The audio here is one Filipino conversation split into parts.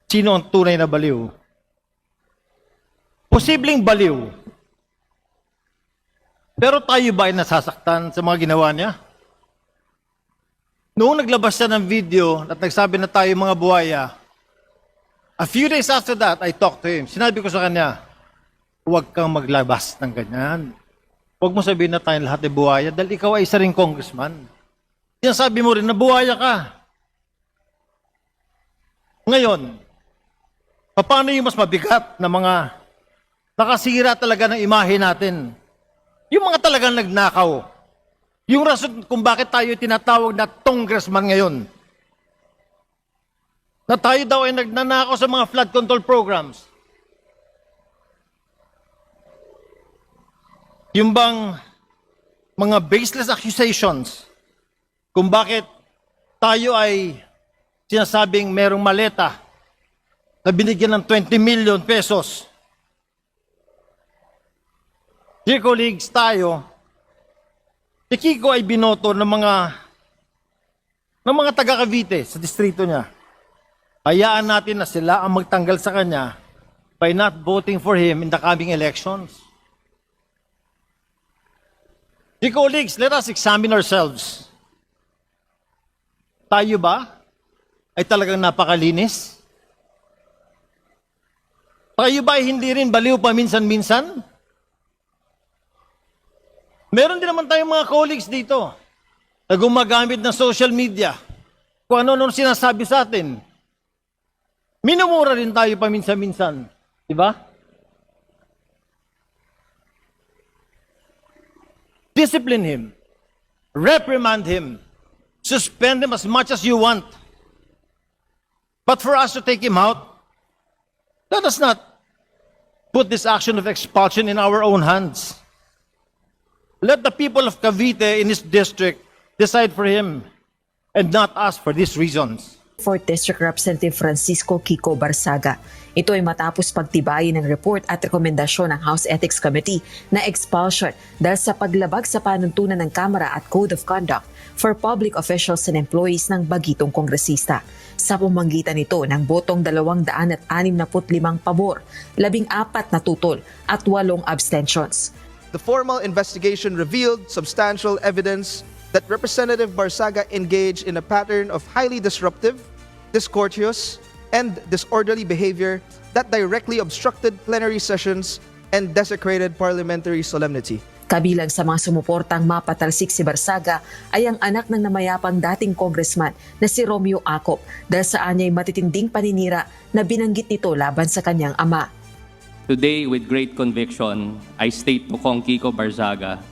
sino ang tunay na baliw. Posibleng baliw. Pero tayo ba ay nasasaktan sa mga ginawa niya? Noong naglabas siya ng video at nagsabi na tayo mga buhaya, a few days after that, I talked to him. Sinabi ko sa kanya, huwag kang maglabas ng ganyan. Huwag mo sabihin na tayong lahat ay buhaya dahil ikaw ay isa ring congressman. Sinasabi mo rin na buhaya ka. Ngayon, paano yung mas mabigat na mga nakasira talaga ng imahe natin? Yung mga talagang nagnakaw. Yung rason kung bakit tayo tinatawag na congressman ngayon. Na tayo daw ay nagnanakaw sa mga flood control programs. Yung bang mga baseless accusations kung bakit tayo ay sinasabing merong maleta na binigyan ng 20 million pesos. Dear colleagues, tayo, si Kiko ay binoto ng mga taga Cavite sa distrito niya. Hayaan natin na sila ang magtanggal sa kanya by not voting for him in the coming elections. Dear colleagues, let us examine ourselves. Tayo ba ay talagang napakalinis? Tayo ba ay hindi rin baliw pa minsan-minsan? Meron din naman tayong mga colleagues dito na gumagamit ng social media. Kung ano-ano sinasabi sa atin. Minumura rin tayo paminsan-minsan. Diba? Discipline him. Reprimand him. Suspend him as much as you want. But for us to take him out, let us not put this action of expulsion in our own hands. Let the people of Cavite in his district decide for him and not us for these reasons. 4th District Representative Francisco Kiko Barsaga. Ito ay matapos pagtibayin ng report at rekomendasyon ng House Ethics Committee na expulsion dahil sa paglabag sa panuntunan ng Kamara at Code of Conduct for public officials and employees ng bagitong kongresista. Sa pamamagitan nito ng botong 265 pabor, 14 na tutol at 8 abstentions. The formal investigation revealed substantial evidence that Representative Barsaga engaged in a pattern of highly disruptive, discourteous, and disorderly behavior that directly obstructed plenary sessions and desecrated parliamentary solemnity. Kabilang sa mga sumuportang mapatalsik si Barsaga ay ang anak ng namayapang dating congressman na si Romeo Acop dahil sa anya'y matitinding paninira na binanggit nito laban sa kanyang ama. Today, with great conviction, I state to Kong Kiko Barsaga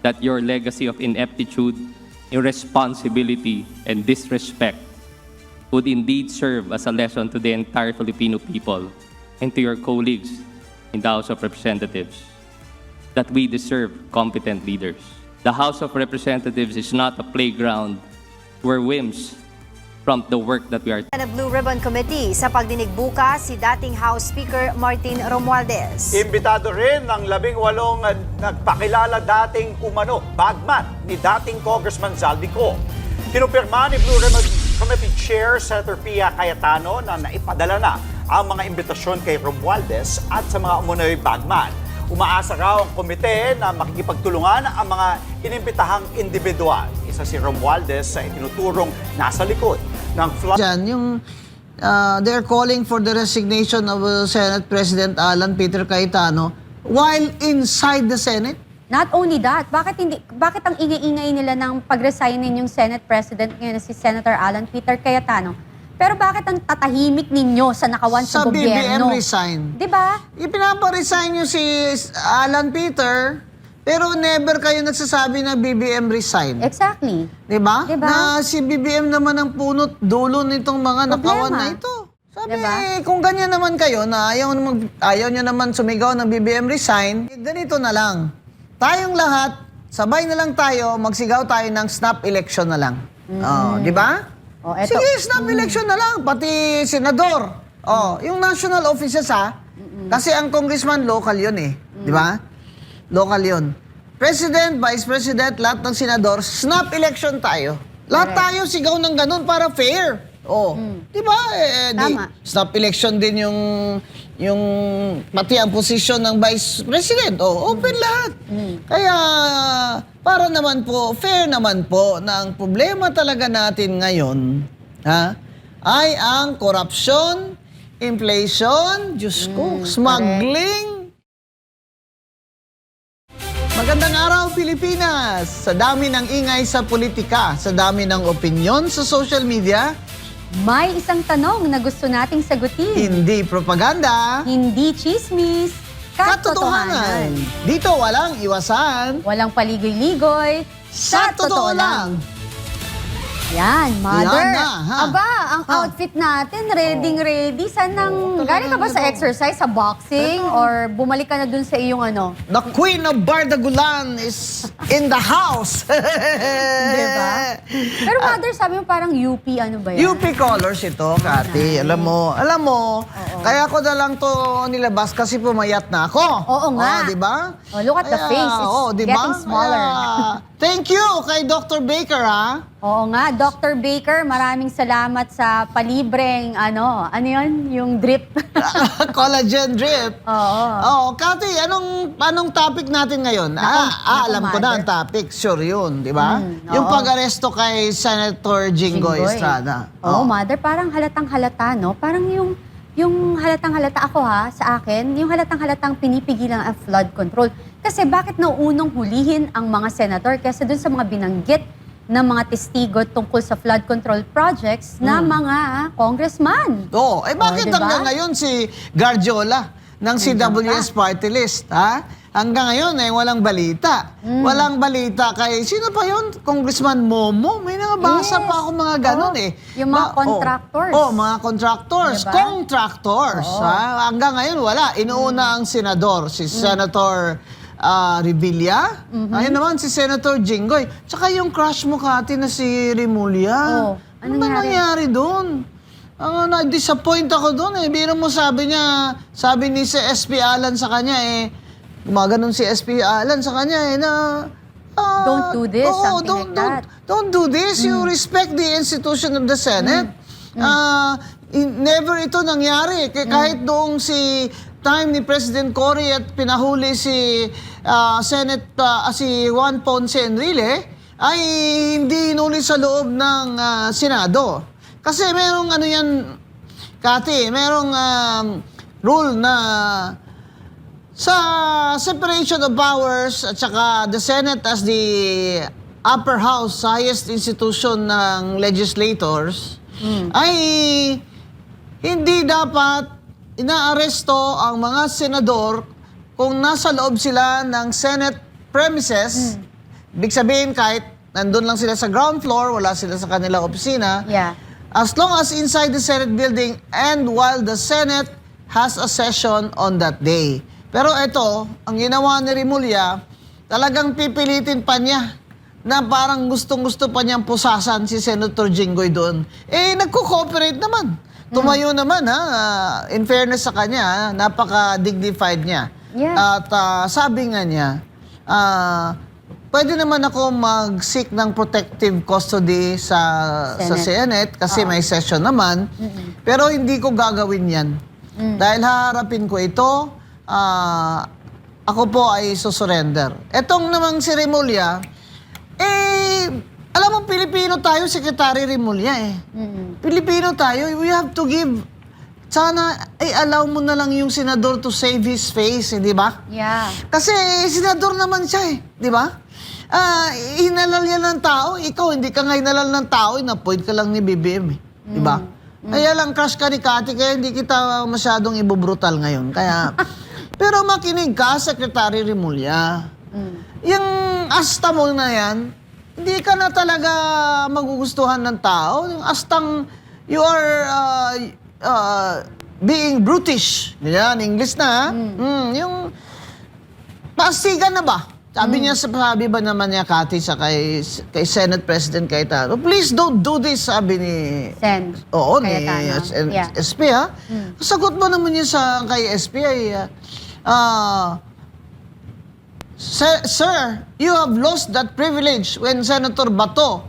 that your legacy of ineptitude, irresponsibility, and disrespect would indeed serve as a lesson to the entire Filipino people and to your colleagues in the House of Representatives that we deserve competent leaders. The House of Representatives is not a playground where whims prompt the work that we are. Ng Blue Ribbon Committee sa pagdinig bukas si dating House Speaker Martin Romualdez. Imbitado rin ng 18 nagpakilala dating umano bagman ni dating Congressman Zaldico. Kinumpirma ni Blue Ribbon Committee Chair Senator Pia Cayetano na naipadala na ang mga imbitasyon kay Romualdez at sa mga umunoy bagman. Umaasa raw ang komite na makikipagtulungan ang mga inimbitahang individual. Isa si Romualdez sa itinuturong nasa likod ng flood. They're calling for the resignation of Senate President Alan Peter Cayetano while inside the Senate. Not only that, bakit ang ingay-ingay nila ng pag-resignin yung Senate President ngayon na si Senator Alan Peter Cayetano? Pero bakit ang tatahimik ninyo sa nakawan sa gobyerno? BBM resign. Diba? Ipinaparesign nyo si Alan Peter, pero never kayo nagsasabi na BBM resign. Exactly. Diba? Diba? Na si BBM naman ang punot dulo nitong mga nakawan na ito. Sabi, Diba? kung ganyan naman kayo na ayaw nyo naman sumigaw ng BBM resign, ganito na lang. Tayong lahat, sabay na lang tayo, magsigaw tayo ng snap election na lang. Oh, di ba? Oh, eto. Sige, snap election na lang, pati senador. Oh, yung national offices kasi ang congressman local yun eh, di ba? Local yun. President, Vice President, lahat ng senador, snap election tayo. Lahat tayo sigaw ng ganun para fair. Oh, di ba? Tama. Snap election din yung pati ang posisyon ng Vice President. Oh, open lahat. Kaya para naman po, fair naman po na ang problema talaga natin ngayon, ay ang corruption, inflation, Diyos ko, smuggling. Magandang araw, Pilipinas! Sa dami ng ingay sa politika, sa dami ng opinyon sa social media, May isang tanong na gusto nating sagutin. hindi propaganda, Hindi chismis, katotohanan. Dito walang iwasan. Walang paligoy-ligoy, Sa totoo lang. Yan, mother. Yan na, ha? Aba, ang outfit natin, ready. Sanang, galing ka ba sa exercise, sa boxing, or bumalik ka na dun sa iyong ano? The Queen of Bardagulan is in the house. Diba? Pero mother, sabi mo parang UP, ano ba yan? UP colors ito, Kati. Alam mo, kaya ko na lang to nilabas kasi pumayat na ako. Oo nga. Oh, di ba? Oh, look at the face. It's di ba? getting smaller. Thank you kay Dr. Baker, ha? Oo nga, Dr. Baker, maraming salamat sa palibreng, ano yun? Yung drip. Collagen drip. Oo. Oh, Kati, anong topic natin ngayon? Alam ko na ang mother. topic. Sure yun, di ba? Yung oo. pag-aresto kay Senator Jinggoy Estrada. Oo, mother, parang halatang-halata, no? Parang yung halatang-halata ako sa akin, yung halatang-halatang pinipigilan ang flood control. Kasi bakit nauunong hulihin ang mga senator kaysa dun sa mga binanggit ng mga testigo tungkol sa flood control projects na mga congressman? Oo, bakit diba? hanggang ngayon si Garjola ng CWS Party List, ha? Hanggang ngayon walang balita. Walang balita kay, sino pa yun? Congressman Momo? May nabasa Yes. pa ako mga ganon Yung mga contractors. Mga contractors. Diba? Contractors. Ha? Hanggang ngayon wala. Inuuna ang senador, si Senator Revilla. Ayun naman si Senator Jinggoy. Tsaka yung crush mo, Kati, na si Remulla. Oh, Ano ba nangyari doon? Na-disappoint ako doon Biro mo sabi ni si SP Alan sa kanya gumaganon si SP Alan sa kanya na Don't do this, something like that. Don't do this. You respect the institution of the Senate. Never ito nangyari. Kahit doong si time ni President Cory at pinahuli si si Juan Ponce Enrile ay hindi inuli sa loob ng Senado. Kasi merong Kati, merong rule na sa separation of powers at saka the Senate as the upper house, highest institution ng legislators, ay hindi dapat inaaresto ang mga senador kung nasa loob sila ng Senate premises. Ibig sabihin, kahit nandun lang sila sa ground floor, wala sila sa kanilang opisina, Yeah. as long as inside the Senate building and while the Senate has a session on that day. Pero ito, ang ginawa ni Remulla, talagang pipilitin pa niya na parang gustong-gusto pa niyang pusasan si Senator Jinggoy doon. Nagko-cooperate naman. Tumayo naman, in fairness sa kanya, napaka-dignified niya. Yeah. At sabi nga niya, pwede naman ako mag-seek ng protective custody sa Senate kasi may session naman. Pero hindi ko gagawin yan. Dahil haharapin ko ito, ako po ay susurrender. Etong namang si Remulla, alam mo, Pilipino tayo, Secretary Remulla Pilipino tayo, we have to give. Sana, allow mo na lang yung senador to save his face, di ba? Yeah. Kasi senador naman siya di ba? Hinalal yan ng tao. Ikaw, hindi ka nga hinalal ng tao, in-appoint ka lang ni BBM, di ba? Kaya lang crush ka ni Kati, kaya hindi kita masyadong ibubrutal ngayon. Kaya, pero makinig ka, Secretary Remulla. Yung asta mo na yan, hindi ka na talaga magugustuhan ng tao. Yung astang, you are being brutish. Yan, English na. Yung pastigan na ba? Sabi sabi ba naman niya, Kati, sa kay Senate President Cayetano, please don't do this, sabi ni... Sen. Oo, Cayetano. ni SP, ha? Sagot mo naman niya kay SP ay, Sir, you have lost that privilege when Senator Bato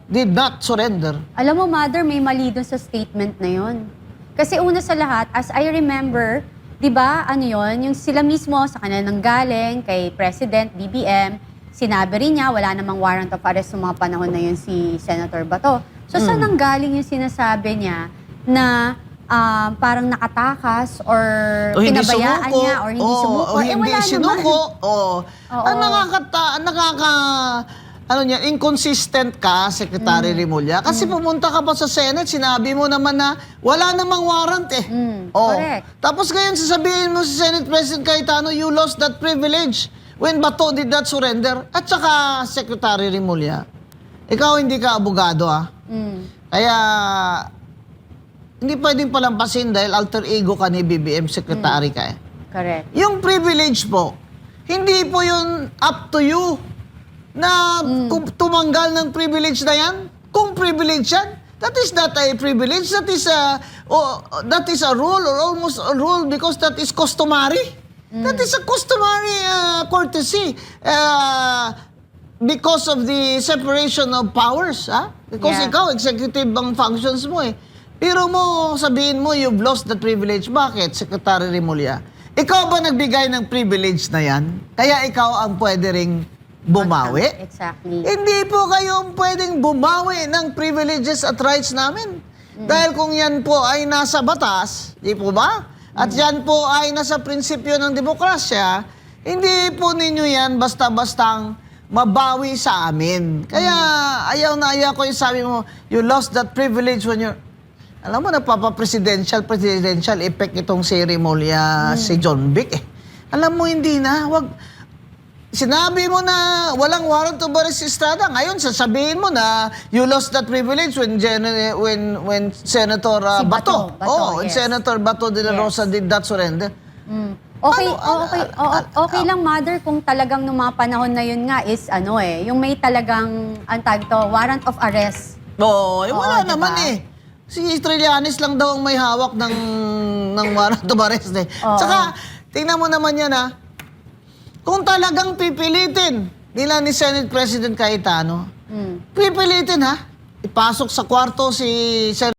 did not surrender. Alam mo, Mother, may mali dun sa statement na yon. Kasi una sa lahat, as I remember, di ba, ano yon, yung sila mismo sa kanila nang galing kay President BBM, sinabi rin niya, wala namang warrant of arrest sa mga panahon na yun si Senator Bato. So, saan nang galing yung sinasabi niya na parang nakatakas or O hindi pinabayaan sumuko. niya or hindi sumuko? O hindi wala sinuko. naman. Ang inconsistent ka, Secretary Rimulya. Kasi pumunta ka pa sa Senate, sinabi mo naman na wala namang warrant eh. Correct. Tapos ngayon sasabihin mo sa Senate President Cayetano, you lost that privilege when Bato did not surrender. At saka, Secretary Rimulya, ikaw hindi ka abogado Kaya, hindi pwedeng palampasin dahil alter ego ka ni BBM Secretary ka eh. Correct. Yung privilege po, hindi po yun up to you na kung tumanggal ng privilege na yan. Kung privilege yan, that is not a privilege. That is a rule or almost a rule because that is customary. That is a customary courtesy because of the separation of powers. Because Yeah. ikaw, executive ang functions mo eh. Pero mo, sabihin mo, you've lost that privilege. Bakit, Secretary Rimulya? Ikaw ba nagbigay ng privilege na yan? Kaya ikaw ang pwede ring bumawi? Exactly. Hindi po kayo pwedeng bumawi ng privileges at rights namin. Dahil kung yan po ay nasa batas, di po ba? At yan po ay nasa prinsipyo ng demokrasya, hindi po ninyo yan basta-bastang mabawi sa amin. Kaya ayaw na ayaw ko yung sabi mo, you lost that privilege when you're... Alam mo, nagpapa-presidential effect itong si Rimulya, si John Vic eh. Alam mo, hindi na. Wag, sinabi mo na walang warrant of arrest si Estrada. Ngayon, sasabihin mo na you lost that privilege when Senator Si Bato. Bato, When yes. Senator Bato de la Yes. Rosa did not surrender. Okay, Paano, okay lang, Mother, kung talagang nung mga panahon na yun nga is yung may talagang, ang tawag to, warrant of arrest. Wala diba? naman eh. Si Trillanes lang daw ang may hawak ng warrant of arrest eh. Oo. Tsaka, tingnan mo naman yan kung talagang pipilitin nila ni Senate President Cayetano, pipilitin ipasok sa kwarto si Senator